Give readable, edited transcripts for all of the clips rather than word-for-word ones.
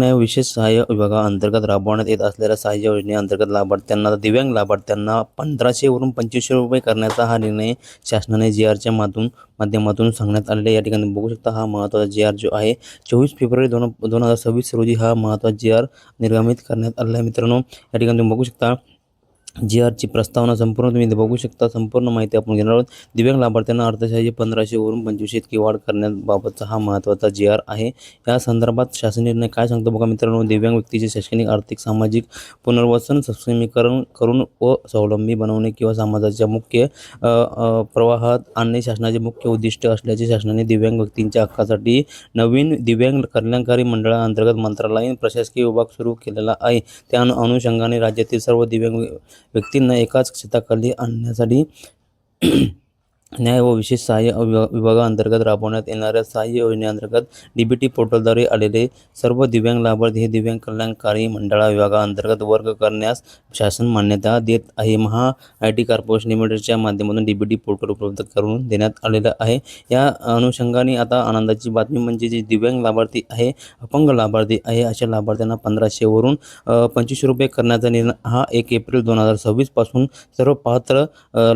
विशेष सहाय्य विभागाअंतर्गत राबवण्यात येत असलेल्या सहाय्य योजनेअंतर्गत लाभार्थ्यांना दिव्यांग लाभार्थ्यांना 1500 वरून 2500 रुपये करण्याचा हा निर्णय शासनाने जी.आरच्या माध्यमातून सांगण्यात आलेला. या ठिकाणी बघू शकता हा महत्त्वाचा जी.आर जो आहे 24 फेब्रुवारी 2026 रोजी हा महत्त्वाचा जी.आर निर्गमित करण्यात आलेला आहे. मित्रांनो या ठिकाणी तुम्ही बघू शकता जी.आरची प्रस्तावना संपूर्ण तुम्ही इथे बघू शकता. संपूर्ण माहिती आपण घेणार आहोत. दिव्यांग लाभार्थ्यांना अर्थसहाय्य 1500 वरून 2500 इतकी वाढ करण्याबाबतचा हा महत्त्वाचा जी.आर आहे. या संदर्भात शासन निर्णय काय सांगतो बघा मित्रांनो. दिव्यांग व्यक्तीचे शैक्षणिक, आर्थिक, सामाजिक पुनर्वसन सक्षमीकरण करून व स्वावलंबी बनवणे किंवा समाजाच्या मुख्य प्रवाहात आणणे शासनाचे मुख्य उद्दिष्ट असल्याचे शासनाने दिव्यांग व्यक्तींच्या हक्कासाठी नवीन दिव्यांग कल्याणकारी मंडळाअंतर्गत मंत्रालयीन प्रशासकीय विभाग सुरू केलेला आहे. त्या अनुषंगाने राज्यातील सर्व दिव्यांग व्यक्तींना एकाच छताखाली आणण्यासाठी न्याय व विशेष सहाय्य विभागाअंतर्गत राबवण्यात येणाऱ्या सहाय्य योजनेअंतर्गत DBT पोर्टलद्वारे आलेले सर्व दिव्यांग लाभार्थी हे दिव्यांग कल्याणकारी मंडळा विभागाअंतर्गत वर्ग करण्यास शासन मान्यता देत आहे. महा-IT कॉर्पोरेशन लिमिटेडच्या माध्यमातून DBT पोर्टल उपलब्ध करून देण्यात आलेलं आहे. या अनुषंगाने आता आनंदाची बातमी म्हणजे जे दिव्यांग लाभार्थी आहे, अपंग लाभार्थी आहे, अशा लाभार्थ्यांना 1500 वरून 2500 रुपये करण्याचा निर्णय हा 1 एप्रिल 2026 पासून सर्व पात्र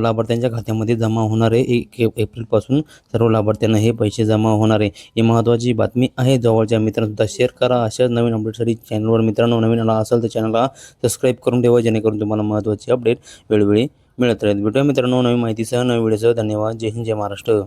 लाभार्थ्यांच्या खात्यामध्ये जमा होणार आहे. 1 एप्रिलपासून सर्व लाभार्थ्यांना हे पैसे जमा होणार आहे. ही महत्त्वाची बातमी आहे. जवळच्या मित्रांसुद्धा शेअर करा. अशाच नवीन अपडेटसाठी चॅनलवर मित्रांनो नवीन आला असेल तर चॅनलला सबस्क्राईब करून ठेवा, जेणेकरून तुम्हाला महत्त्वाची अपडेट वेळोवेळी मिळत राहील. भेटूया मित्रांनो नवीन माहितीसह, नवीन व्हिडिओसह. धन्यवाद. जय हिंद, जय महाराष्ट्र.